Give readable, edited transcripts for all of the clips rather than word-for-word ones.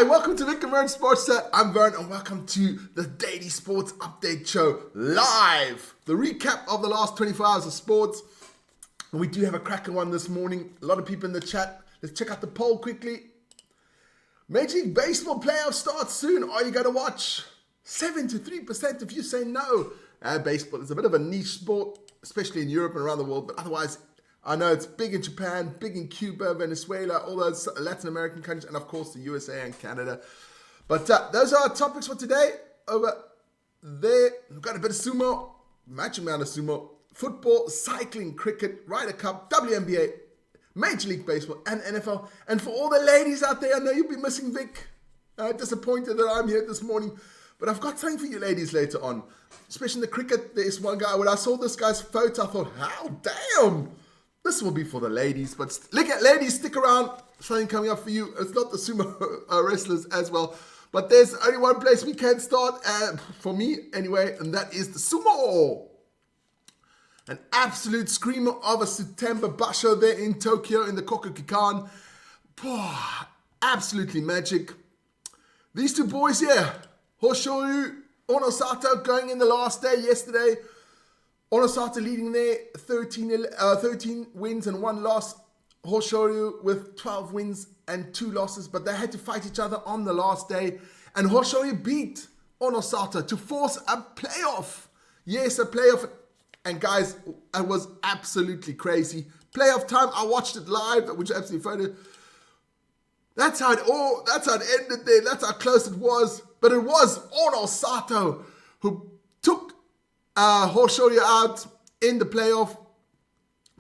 Welcome to Vic and Vern Sports Chat. I'm Vern and welcome to the Daily Sports Update Show live. The recap of the last 24 hours of sports. And we do have a cracker one this morning. A lot of people in the chat. Let's check out the poll quickly. Major League Baseball playoffs start soon. Are you going to watch? 73% of you say no. Baseball is a bit of a niche sport, especially in Europe and around the world. But otherwise, I know it's big in Japan, big in Cuba, Venezuela, all those Latin American countries, and of course the USA and Canada. But those are our topics for today. Over there, we've got a bit of sumo, match amount of sumo, football, cycling, cricket, Ryder Cup, WNBA, Major League Baseball, and NFL. And for all the ladies out there, I know you'll be missing Vic. Disappointed that I'm here this morning. But I've got something for you ladies later on. Especially in the cricket, there's one guy, when I saw this guy's photo, I thought, how damn! This will be for the ladies, but ladies, stick around. Something coming up for you. It's not the sumo wrestlers as well, but there's only one place we can start, for me anyway, and that is the sumo. An absolute screamer of a September basho there in Tokyo in the Kokugikan. Absolutely magic. These two boys here, Hoshoryu, Onosato, going in the last day yesterday. Onosato leading there, 13 wins and 1 loss. Hoshoryu with 12 wins and 2 losses, but they had to fight each other on the last day. And Hoshoryu beat Onosato to force a playoff. Yes, a playoff. And guys, it was absolutely crazy. Playoff time, I watched it live, which is absolutely funny. That's how it ended there. That's how close it was. But it was Onosato who took Hoshoryu out in the playoff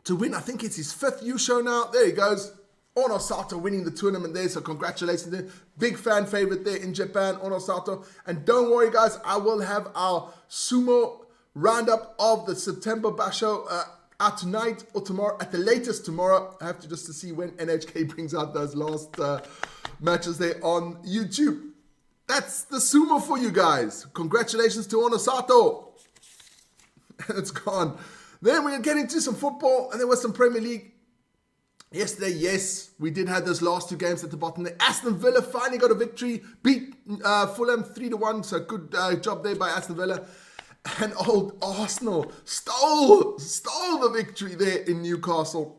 to win. I think it's his 5th Yusho now. There he goes. Onosato winning the tournament there, so congratulations there. Big fan favorite there in Japan, Onosato. And don't worry guys, I will have our sumo roundup of the September basho out tonight or tomorrow, at the latest tomorrow. I have to just to see when NHK brings out those last matches there on YouTube. That's the sumo for you guys. Congratulations to Onosato. It's gone. Then we're getting to some football, and there was some Premier League yesterday. Yes, we did have those last 2 games at the bottom there. Aston Villa finally got a victory, beat Fulham 3-1. So good job there by Aston Villa. And old Arsenal stole the victory there in Newcastle.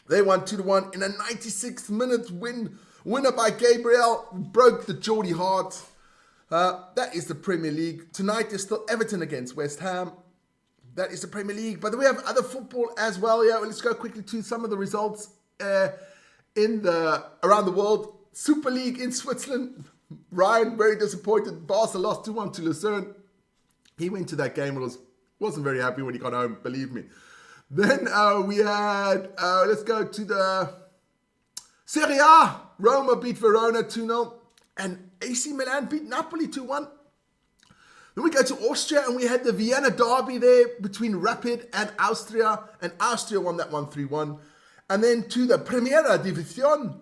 They won 2-1 in a 96th minute winner by Gabriel. Broke the Geordie heart. That is the Premier League. Tonight there's still Everton against West Ham. That is the Premier League. But we have other football as well. Yeah, let's go quickly to some of the results around the world. Super League in Switzerland. Ryan, very disappointed. Barca lost 2-1 to Lucerne. He went to that game and wasn't very happy when he got home, believe me. Then we had, let's go to the Serie A. Roma beat Verona 2-0. And AC Milan beat Napoli 2-1. Then we go to Austria and we had the Vienna derby there between Rapid and Austria. And Austria won that one 3-1. And then to the Primera División,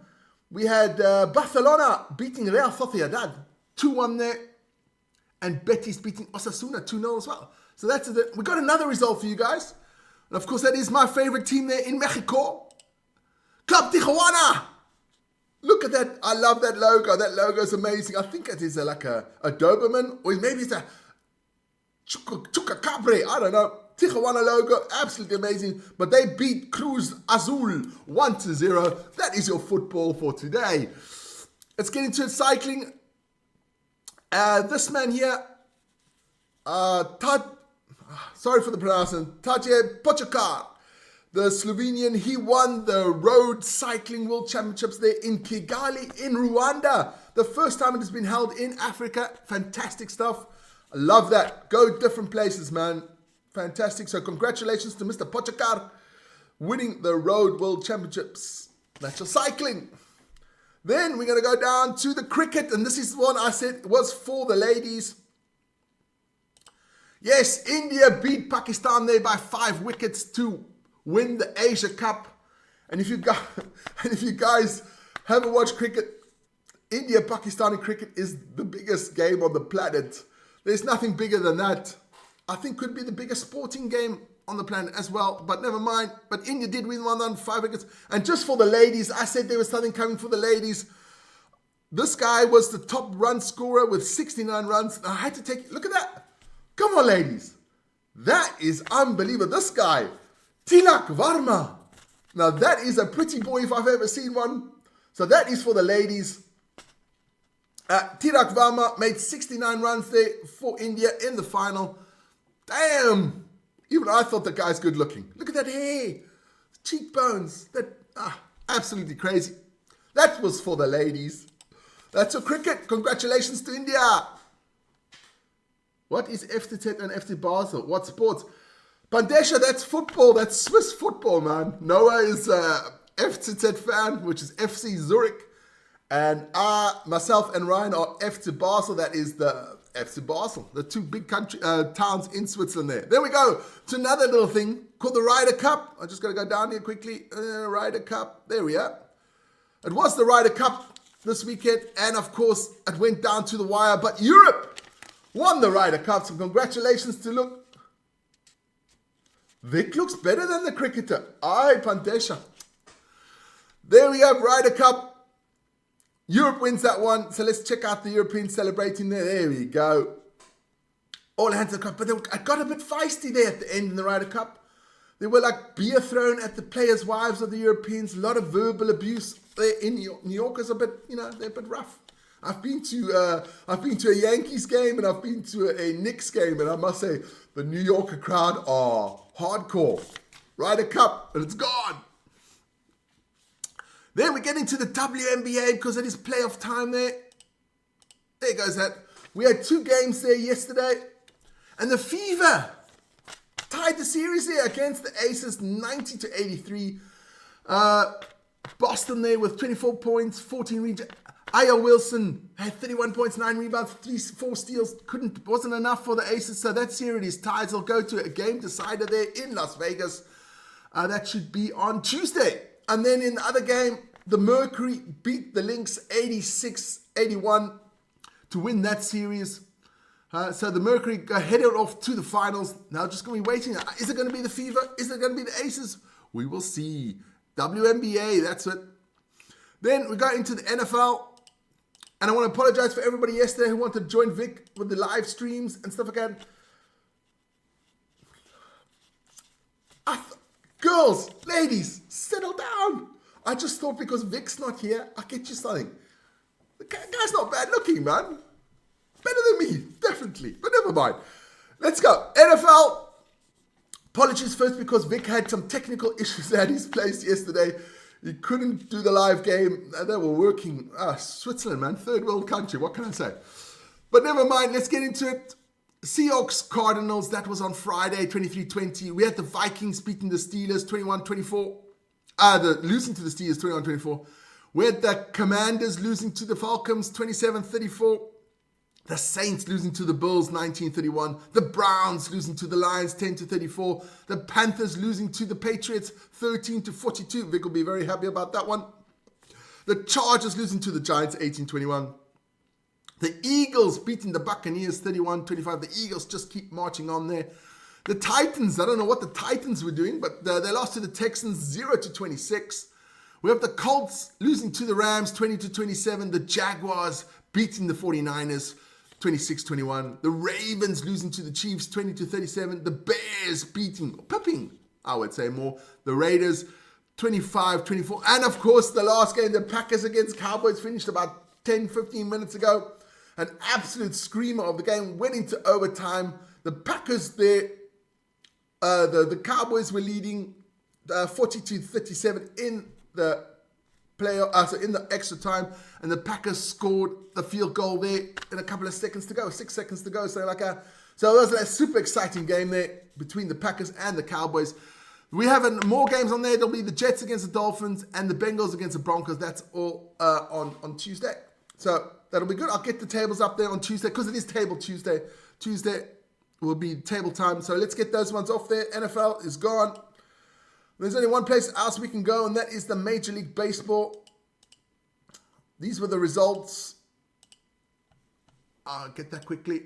we had Barcelona beating Real Sociedad 2-1 there. And Betis beating Osasuna 2-0 as well. So that's it. We got another result for you guys. And of course that is my favorite team there in Mexico. Club Tijuana. Look at that. I love that logo. That logo is amazing. I think it is like a Doberman. Or maybe it's a Chucacabre. I don't know. Tijuana logo. Absolutely amazing. But they beat Cruz Azul 1-0. That is your football for today. Let's get into cycling. This man here, sorry for the pronunciation, Tadej Pogačar, the Slovenian, he won the Road Cycling World Championships there in Kigali in Rwanda. The first time it has been held in Africa. Fantastic stuff. I love that. Go different places, man. Fantastic. So congratulations to Mr. Pogačar winning the Road World Championships. That's your cycling. Then we're going to go down to the cricket. And this is the one I said was for the ladies. Yes, India beat Pakistan there by 5 wickets to win the Asia Cup. And if you guys haven't watched cricket, India-Pakistani cricket is the biggest game on the planet. There's nothing bigger than that. I think could be the biggest sporting game on the planet as well, but never mind. But India did win 1 on 5 wickets. And just for the ladies, I said there was something coming for the ladies. This guy was the top run scorer with 69 runs. I had to take, look at that. Come on, ladies. That is unbelievable. This guy, Tilak Varma. Now that is a pretty boy if I've ever seen one. So that is for the ladies. Tilak Varma made 69 runs there for India in the final. Damn. Even I thought the guy's good looking. Look at that hair. Cheekbones. Absolutely crazy. That was for the ladies. That's for cricket. Congratulations to India. What is FCZ and FC Basel? What sports? Pandesha, that's football. That's Swiss football, man. Noah is a FCZ fan, which is FC Zurich. And myself and Ryan are FC Basel. That is the FC Basel. The two big towns in Switzerland there. There we go. To another little thing called the Ryder Cup. I'm just going to go down here quickly. Ryder Cup. There we are. It was the Ryder Cup this weekend, and of course, it went down to the wire, but Europe won the Ryder Cup, so congratulations to look. Vic looks better than the cricketer. Aye, Pandesha. There we have Ryder Cup. Europe wins that one, so let's check out the Europeans celebrating there. There we go. All hands on the cup, but I got a bit feisty there at the end in the Ryder Cup. There were like beer thrown at the players' wives of the Europeans, a lot of verbal abuse. There in New York is a bit, they're a bit rough. I've been to a Yankees game and I've been to a Knicks game, and I must say the New Yorker crowd are hardcore. Ryder Cup, and it's gone. Then we get into the WNBA because it is playoff time there. There goes that. We had 2 games there yesterday, and the Fever tied the series there against the Aces 90-83. Boston there with 24 points, 14 rebounds. Aya Wilson had 31 points, 9 rebounds, 4 steals. Wasn't enough for the Aces. So that series ties will go to a game decider there in Las Vegas. That should be on Tuesday. And then in the other game, the Mercury beat the Lynx 86-81 to win that series. So the Mercury headed off to the finals. Now just going to be waiting. Is it going to be the Fever? Is it going to be the Aces? We will see. WNBA, that's it. Then we got into the NFL. And I want to apologize for everybody yesterday who wanted to join Vic with the live streams and stuff like that. Girls, ladies, settle down. I just thought because Vic's not here, I'll get you something. The guy's not bad looking, man. Better than me, definitely. But never mind. Let's go. NFL. Apologies first because Vic had some technical issues at his place yesterday. He couldn't do the live game. They were working. Switzerland, man. Third world country. What can I say? But never mind. Let's get into it. Seahawks, Cardinals. That was on Friday, 23-20. We had the Vikings beating the Steelers, 21-24. Losing to the Steelers, 21-24. We had the Commanders losing to the Falcons, 27-34. The Saints losing to the Bills, 19-31. The Browns losing to the Lions, 10-34. The Panthers losing to the Patriots, 13-42. Vic will be very happy about that one. The Chargers losing to the Giants, 18-21. The Eagles beating the Buccaneers, 31-25. The Eagles just keep marching on there. The Titans, I don't know what the Titans were doing, but they lost to the Texans, 0-26. We have the Colts losing to the Rams, 20-27. The Jaguars beating the 49ers, 26-21. The Ravens losing to the Chiefs, 20-37. The Bears pipping, I would say more. The Raiders, 25-24. And of course, the last game, the Packers against Cowboys, finished about 10-15 minutes ago. An absolute screamer of the game, went into overtime. The Packers there, the Cowboys were leading 40-37 in the in the extra time, and the Packers scored the field goal there in a couple of seconds to go, 6 seconds to go. So it was a super exciting game there between the Packers and the Cowboys. We have more games on there. There'll be the Jets against the Dolphins and the Bengals against the Broncos. That's all on Tuesday. So that'll be good. I'll get the tables up there on Tuesday because it is Table Tuesday. Tuesday will be table time. So let's get those ones off there. NFL is gone. There's only one place else we can go, and that is the Major League Baseball. These were the results. I'll get that quickly.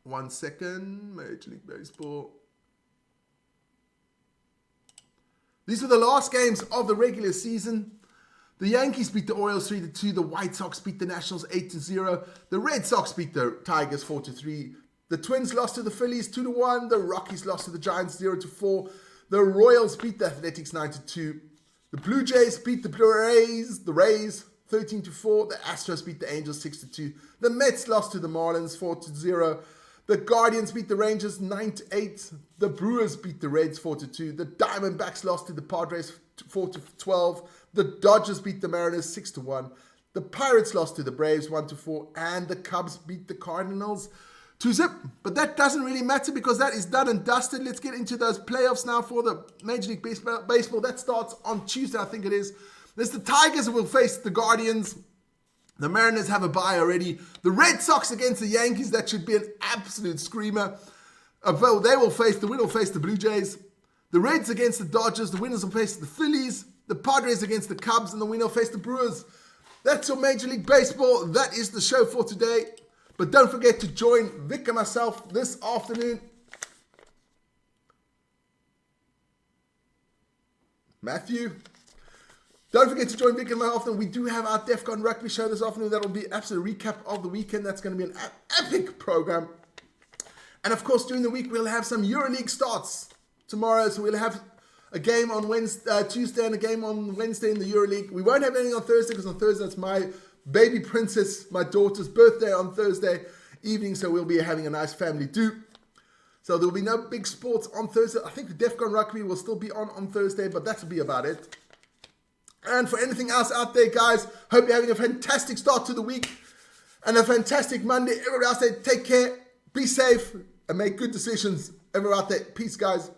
1 second. Major League Baseball. These were the last games of the regular season. The Yankees beat the Orioles 3-2. The White Sox beat the Nationals 8-0. The Red Sox beat the Tigers 4-3. The Twins lost to the Phillies 2-1. The Rockies lost to the Giants 0-4. The Royals beat the Athletics 9-2. The Blue Jays beat the Rays 13-4. The Astros beat the Angels 6-2. The Mets lost to the Marlins 4-0. The Guardians beat the Rangers 9-8. The Brewers beat the Reds 4-2. The Diamondbacks lost to the Padres 4-12. The Dodgers beat the Mariners 6-1. The Pirates lost to the Braves 1-4. And the Cubs beat the Cardinals 2-0. But that doesn't really matter because that is done and dusted. Let's get into those playoffs now for the Major League Baseball. That starts on Tuesday, I think it is. There's the Tigers who will face the Guardians. The Mariners have a bye already. The Red Sox against the Yankees. That should be an absolute screamer. The winner will face the Blue Jays. The Reds against the Dodgers. The winners will face the Phillies. The Padres against the Cubs. And the winner will face the Brewers. That's your Major League Baseball. That is the show for today. But don't forget to join Vic and myself this afternoon. Matthew. Don't forget to join Vic and myself. We do have our DEFCON Rugby show this afternoon. That will be an absolute recap of the weekend. That's going to be an epic program. And of course, during the week, we'll have some EuroLeague starts tomorrow. So we'll have a game on Tuesday and a game on Wednesday in the EuroLeague. We won't have anything on Thursday because on Thursday it's my baby princess, my daughter's birthday on Thursday evening. So we'll be having a nice family do. So there will be no big sports on Thursday. I think the DEFCON Rugby will still be on Thursday, but that will be about it. And for anything else out there, guys, hope you're having a fantastic start to the week and a fantastic Monday. Everybody else there, take care, be safe, and make good decisions. Everyone out there, peace, guys.